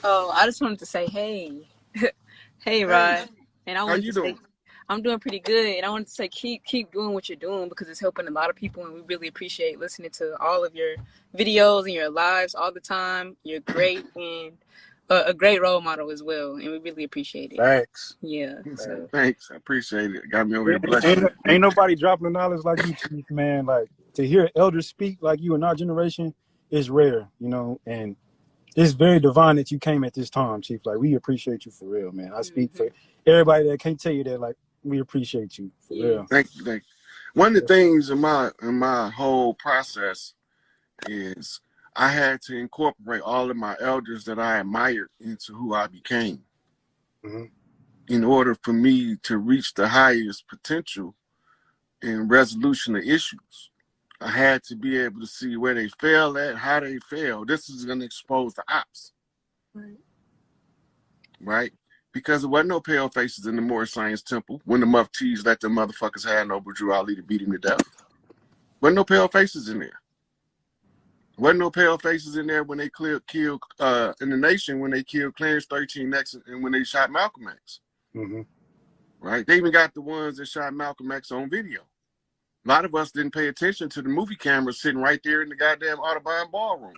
Oh, I just wanted to say, hey, hey, Hey, Rod, and I how wanted you to say, doing? I'm doing pretty good, and I wanted to say, keep doing what you're doing because it's helping a lot of people, and we really appreciate listening to all of your videos and your lives all the time. You're great and a great role model as well, and we really appreciate it. Facts. Yeah, so Thanks, I appreciate it. Got me over here Ain't, blushing. ain't nobody dropping the knowledge like you, Chief, man. Like, to hear elders speak like you in our generation is rare, you know, and it's very divine that you came at this time, Chief. Like, we appreciate you for real, man. I speak for everybody that can't tell you that, like, we appreciate you for real. Thank you, thank you. One of the things in my whole process is I had to incorporate all of my elders that I admired into who I became in order for me to reach the highest potential in resolution of issues. I had to be able to see where they fail at, how they fail. This is going to expose the ops, right? Because there wasn't no pale faces in the Moorish Science Temple when the muftis let the motherfuckers have no Burju Ali to beat him to death. Wasn't no pale faces in there. Wasn't no pale faces in there when they killed in the nation when they killed Clarence 13X and when they shot Malcolm X. Right? They even got the ones that shot Malcolm X on video. A lot of us didn't pay attention to the movie cameras sitting right there in the goddamn Audubon ballroom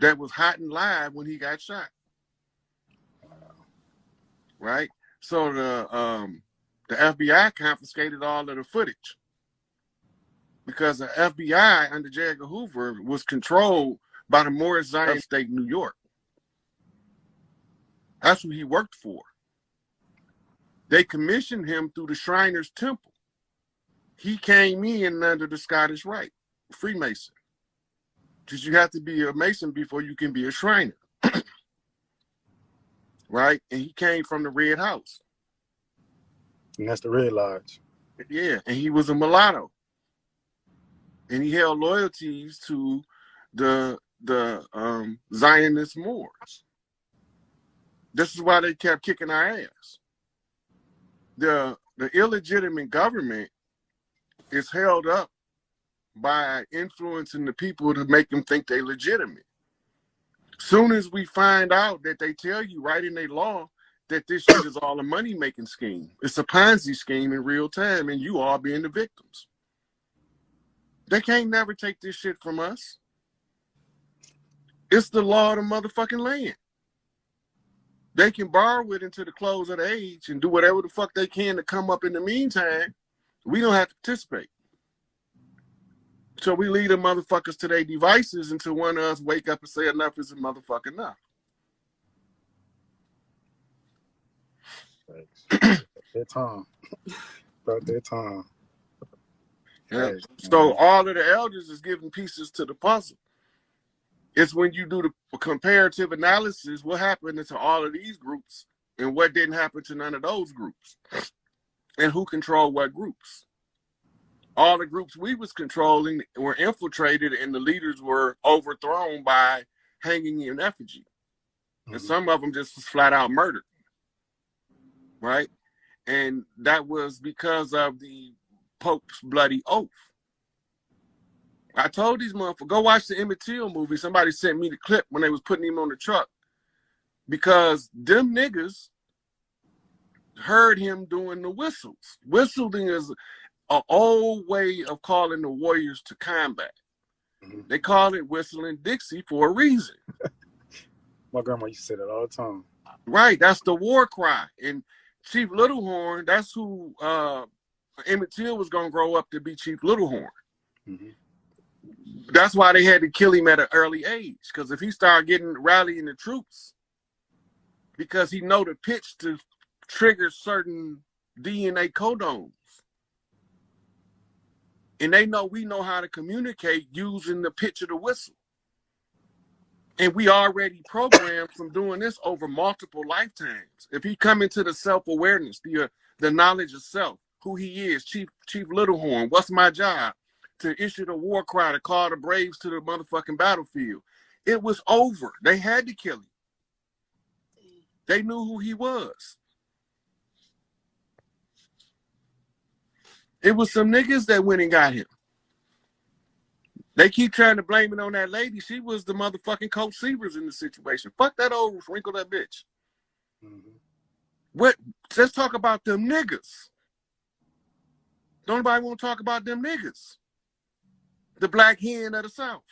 that was hot and live when he got shot. Right? So the FBI confiscated all of the footage because the FBI under J. Edgar Hoover was controlled by the Moorish Zionist state New York. That's who he worked for. They commissioned him through the Shriners Temple. He came in under the Scottish Rite, Freemason. Because you have to be a Mason before you can be a Shriner. Right? And he came from the Red House. And that's the Red Lodge. Yeah, and he was a mulatto. And he held loyalties to the Zionist Moors. This is why they kept kicking our ass. The illegitimate government is held up by influencing the people to make them think they're legitimate. Soon as we find out that they tell you right in their law that this shit is all a money-making scheme, it's a Ponzi scheme in real time, and you all being the victims. They can't never take this shit from us. It's the law of the motherfucking land. They can borrow it until the close of the age and do whatever the fuck they can to come up in the meantime. We don't have to participate. So we leave the motherfuckers to their devices until one of us wake up and say enough is a motherfucker enough. That time. About that time. Yeah. So all of the elders is giving pieces to the puzzle. It's when you do the comparative analysis, what happened to all of these groups and what didn't happen to none of those groups, and who controlled what groups. All the groups we was controlling were infiltrated and the leaders were overthrown by hanging in effigy. And some of them just was flat out murdered. Right? And that was because of the Pope's bloody oath. I told these motherfuckers, go watch the Emmett Till movie. Somebody sent me the clip when they was putting him on the truck. Because them niggas heard him doing the whistles. Whistling is an old way of calling the warriors to combat. They call it whistling Dixie for a reason. My grandma used to say that all the time. Right, that's the war cry. And Chief Littlehorn, that's who Emmett Till was going to grow up to be Chief Littlehorn. That's why they had to kill him at an early age. Because if he started rallying the troops, because he know the pitch to trigger certain DNA codons. And we know how to communicate using the pitch of the whistle. And we already programmed from doing this over multiple lifetimes. If he come into the self-awareness, the knowledge of self, who he is, Chief Littlehorn, what's my job? To issue the war cry, to call the Braves to the motherfucking battlefield. It was over. They had to kill him. They knew who he was. It was some niggas that went and got him. They keep trying to blame it on that lady. She was the motherfucking Coach Severs in the situation. Fuck that old wrinkle that bitch. What? Let's talk about them niggas. Don't nobody want to talk about them niggas. The black hen of the South.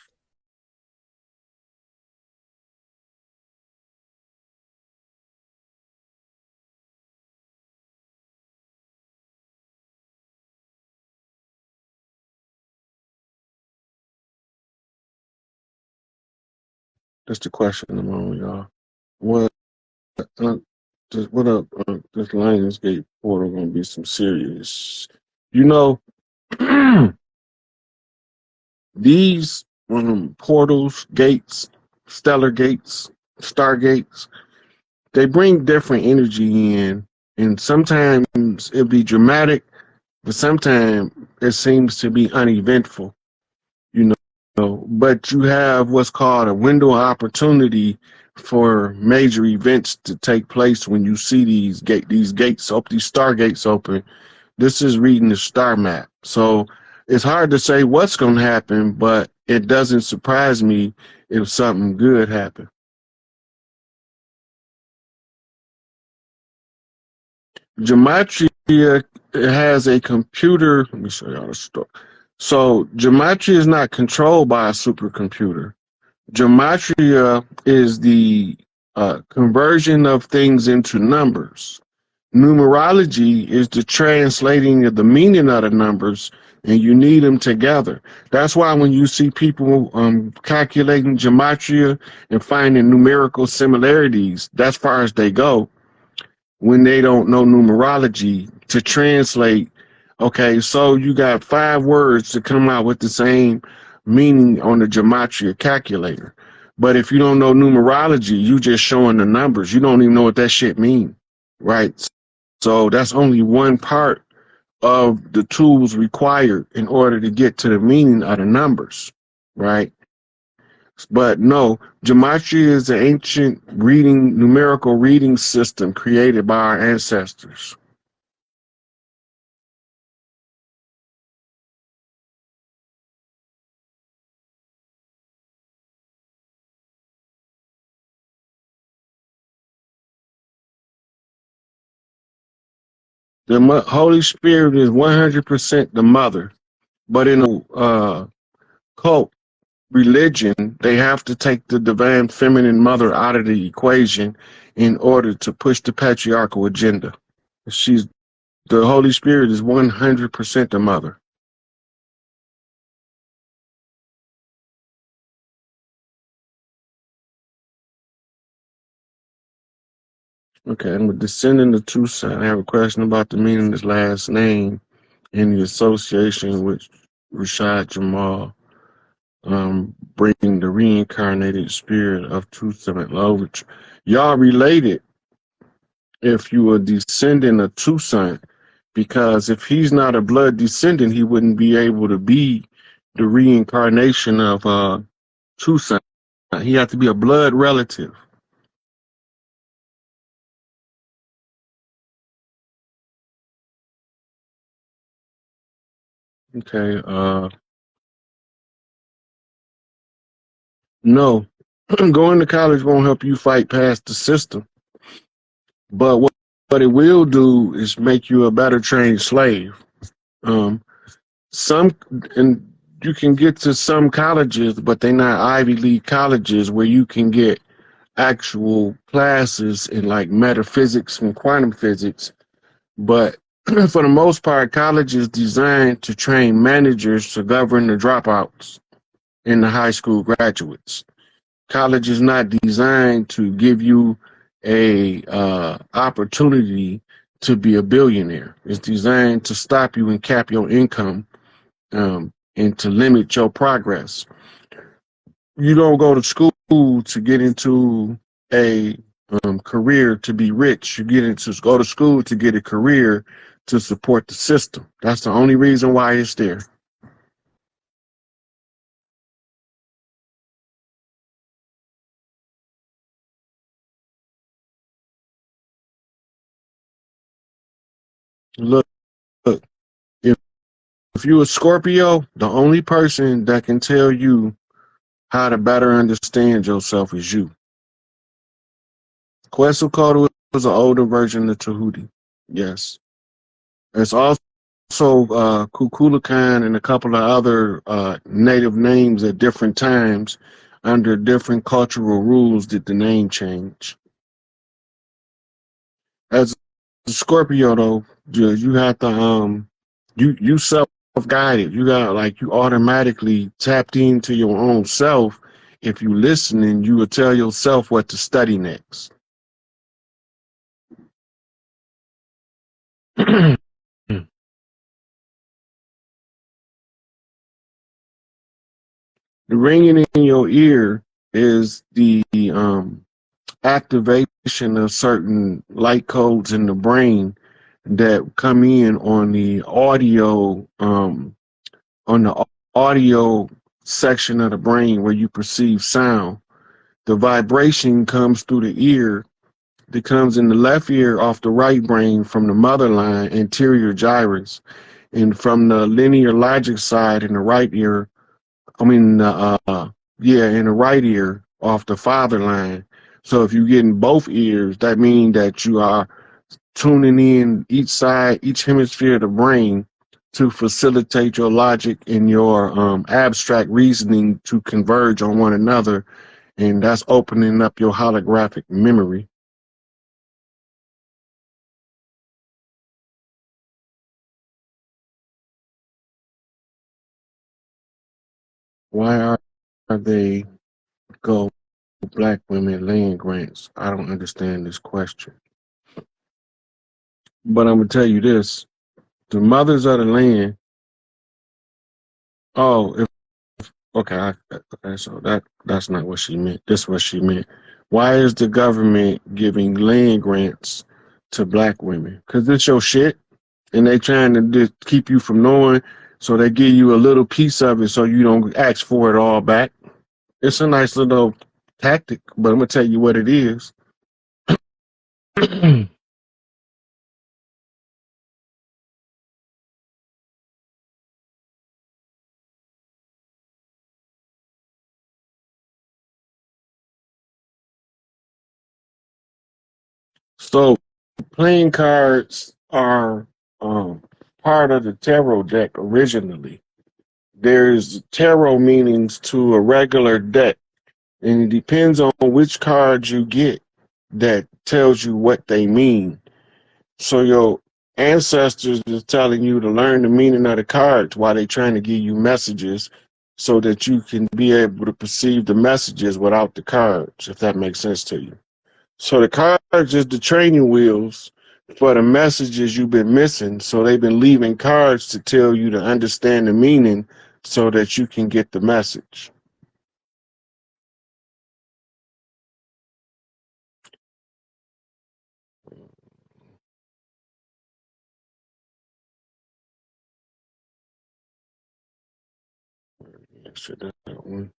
That's the question I'm on, y'all. What up? This Lionsgate portal gonna be some serious. You know, these portals, gates, stellar gates, stargates, they bring different energy in, and sometimes it'll be dramatic, but sometimes it seems to be uneventful. You know, but you have what's called a window of opportunity for major events to take place when you see these gates open, these stargates open. This is reading the star map, so it's hard to say what's going to happen, but it doesn't surprise me if something good happens. Gematria has a computer. Let me show y'all the story. So Gematria is not controlled by a supercomputer. Gematria is the conversion of things into numbers. Numerology is the translating of the meaning of the numbers, and you need them together. That's why when you see people calculating gematria and finding numerical similarities, that's far as they go, when they don't know numerology to translate. Okay, so you got 5 words to come out with the same meaning on the gematria calculator. But if you don't know numerology, you just showing the numbers. You don't even know what that shit means, right? So that's only one part of the tools required in order to get to the meaning of the numbers, right? But no, gematria is an ancient numerical reading system created by our ancestors. The Holy Spirit is 100% the mother, but in a cult religion, they have to take the divine feminine mother out of the equation in order to push the patriarchal agenda. The Holy Spirit is 100% the mother. Okay, I'm a descendant of Tucson. I have a question about the meaning of his last name and the association with Rashad Jamal, bringing the reincarnated spirit of Tucson over. Y'all related if you were descendant of Tucson, because if he's not a blood descendant, he wouldn't be able to be the reincarnation of Tucson. He had to be a blood relative. Okay, no. Going to college won't help you fight past the system. But what it will do is make you a better trained slave. Um, some and you can get to some colleges, but they're not Ivy League colleges where you can get actual classes in like metaphysics and quantum physics. But for the most part, college is designed to train managers to govern the dropouts and the high school graduates. College is not designed to give you a opportunity to be a billionaire. It's designed to stop you and cap your income, and to limit your progress. You don't go to school to get into a career to be rich. You go to school to get a career to support the system. That's the only reason why it's there. Look, if if you're a Scorpio, the only person that can tell you how to better understand yourself is you. Quetzalcoatl was an older version of Tahuti. Yes. It's also Kukulkan and a couple of other native names at different times under different cultural rules did the name change. As a Scorpio though, you have to you self guided. You got like you automatically tapped into your own self. If you listening, you will tell yourself what to study next. The ringing in your ear is the activation of certain light codes in the brain that come in on the audio section of the brain where you perceive sound. The vibration comes through the ear that comes in the left ear off the right brain from the mother line, anterior gyrus, and from the linear logic side in the right ear. In the right ear off the father line. So if you get in both ears, that means that you are tuning in each side, each hemisphere of the brain to facilitate your logic and your abstract reasoning to converge on one another, and that's opening up your holographic memory. Why are they go black women land grants? I don't understand this question. But I'm gonna tell you this: the mothers of the land. Oh, okay, okay, so that's not what she meant. That's what she meant. Why is the government giving land grants to black women? Because it's your shit, and they trying to just keep you from knowing, so they give you a little piece of it so you don't ask for it all back. It's a nice little tactic, but I'm gonna tell you what it is. So playing cards are part of the tarot deck originally. There's tarot meanings to a regular deck, and it depends on which cards you get that tells you what they mean. So your ancestors is telling you to learn the meaning of the cards while they're trying to give you messages so that you can be able to perceive the messages without the cards, if that makes sense to you. So the cards is the training wheels for the messages you've been missing. So they've been leaving cards to tell you to understand the meaning so that you can get the message. Answer that one.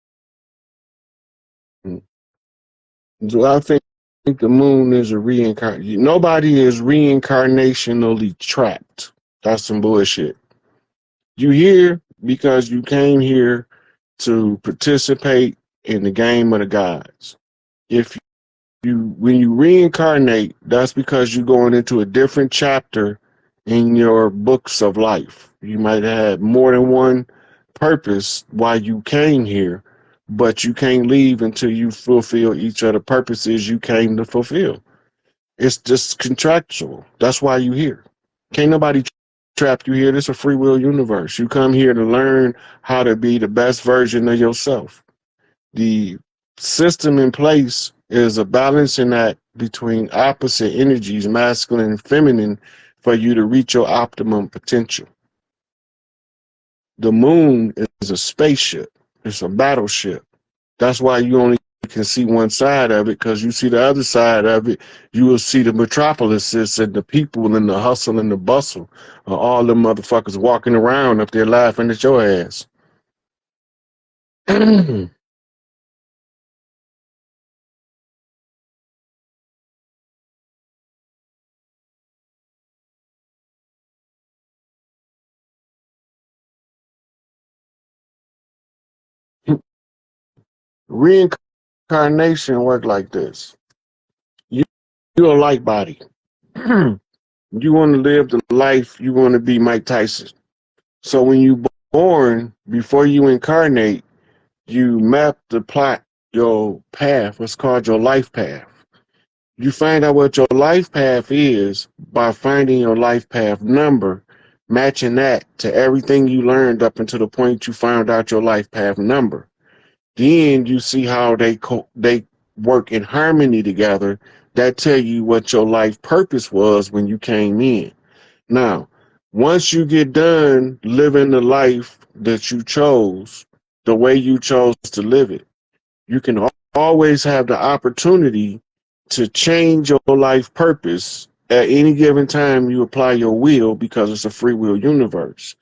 Do I think the moon is a reincarnation? Nobody is reincarnationally trapped. That's some bullshit. You here because you came here to participate in the game of the gods. If when you reincarnate, that's because you're going into a different chapter in your books of life. You might have more than one purpose why you came here, but you can't leave until you fulfill each of the purposes you came to fulfill. It's just contractual. That's why you here. Can't nobody trap you here. This is a free will universe. You come here to learn how to be the best version of yourself. The system in place is a balancing act between opposite energies, masculine and feminine, for you to reach your optimum potential. The moon is a spaceship. It's a battleship. That's why you only can see one side of it, because you see the other side of it, you will see the metropolises and the people and the hustle and the bustle of all the motherfuckers walking around up there laughing at your ass. Reincarnation work like this. You're a light body. You want to live the life you want to be Mike Tyson. So when you born, before you incarnate, you map the plot, your path, what's called your life path. You find out what your life path is by finding your life path number, matching that to everything you learned up until the point you found out your life path number. Then you see how they work in harmony together. That tell you what your life purpose was when you came in. Now, once you get done living the life that you chose, the way you chose to live it, you can always have the opportunity to change your life purpose at any given time you apply your will, because it's a free will universe.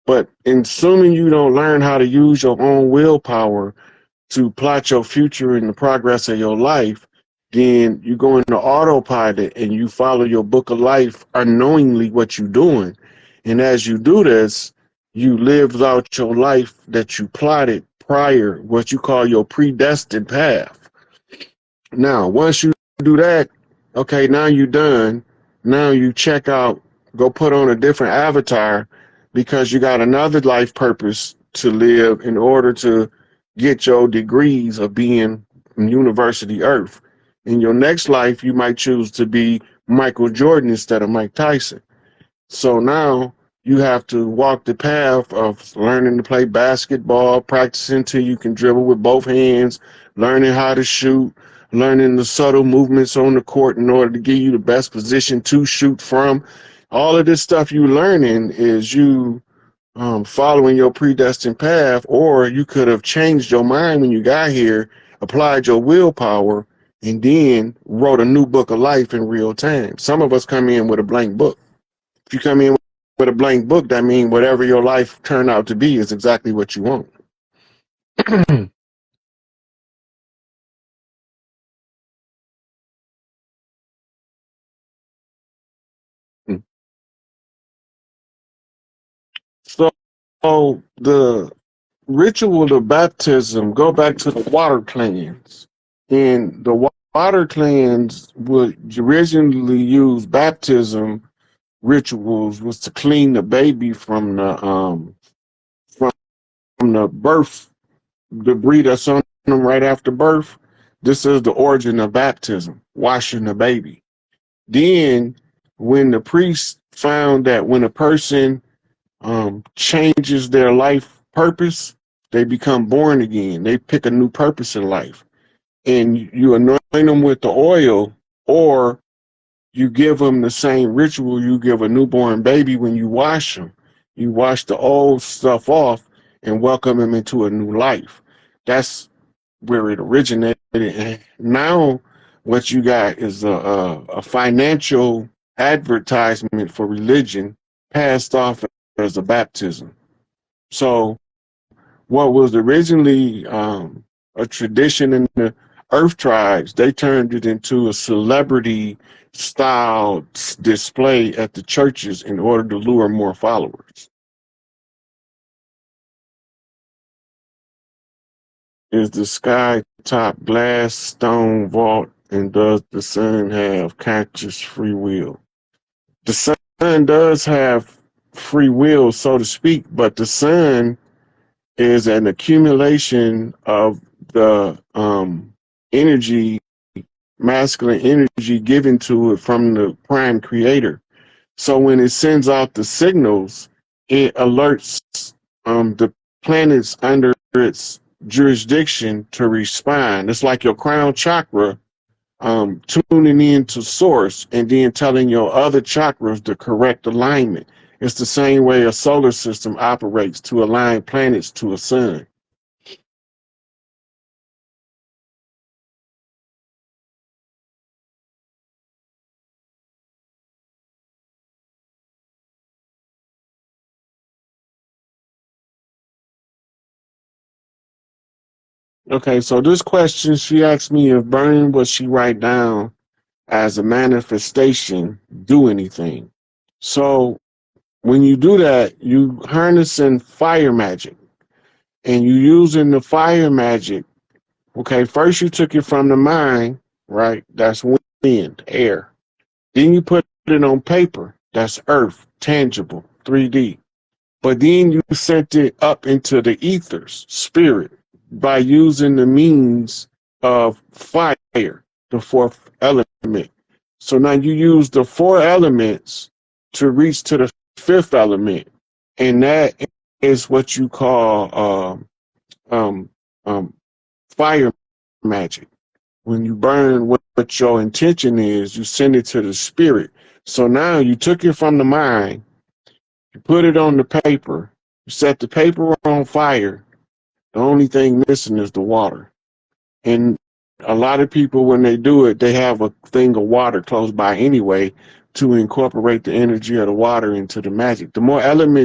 But assuming you don't learn how to use your own willpower to plot your future and the progress of your life, then you go into autopilot and you follow your book of life unknowingly what you're doing. And as you do this, you live out your life that you plotted prior, what you call your predestined path. Now, once you do that, okay, now you're done. Now you check out, go put on a different avatar, because you got another life purpose to live in order to get your degrees of being from University Earth. In your next life, you might choose to be Michael Jordan instead of Mike Tyson. So now you have to walk the path of learning to play basketball, practicing till you can dribble with both hands, learning how to shoot, learning the subtle movements on the court in order to give you the best position to shoot from. All of this stuff you learning is you following your predestined path, or you could have changed your mind when you got here, applied your willpower, and then wrote a new book of life in real time. Some of us come in with a blank book. If you come in with a blank book, that means whatever your life turned out to be is exactly what you want. So the ritual of baptism, go back to the water cleanse. And the water cleanse would originally use baptism rituals was to clean the baby from the birth debris that's on them right after birth. This is the origin of baptism, washing the baby. Then when the priest found that when a person changes their life purpose, they become born again. They pick a new purpose in life. And you anoint them with the oil, or you give them the same ritual you give a newborn baby when you wash them. You wash the old stuff off and welcome them into a new life. That's where it originated. And now what you got is a financial advertisement for religion passed off as a baptism. So what was originally a tradition in the Earth tribes, they turned it into a celebrity style display at the churches in order to lure more followers. Is the sky top glass stone vault, and does the sun have conscious free will? The sun does have free will, so to speak, but the sun is an accumulation of the energy, masculine energy given to it from the prime creator. So when it sends out the signals, it alerts the planets under its jurisdiction to respond. It's like your crown chakra tuning in to source and then telling your other chakras the correct alignment. It's the same way a solar system operates to align planets to a sun. Okay, so this question, she asked me if burning what she write down as a manifestation do anything. So when you do that, you harnessing fire magic, and you using the fire magic Okay, first you took it from the mind, right? That's wind, air. Then you put it on paper. That's earth, tangible, 3D. But then you sent it up into the ethers, spirit, by using the means of fire, the fourth element. So now you use the four elements to reach to the fifth element. And that is what you call um, um, fire magic. When you burn what your intention is, you send it to the spirit. So now you took it from the mind, you put it on the paper, you set the paper on fire. The only thing missing is the water. And a lot of people, when they do it, they have a thing of water close by anyway to incorporate the energy of the water into the magic. The more elements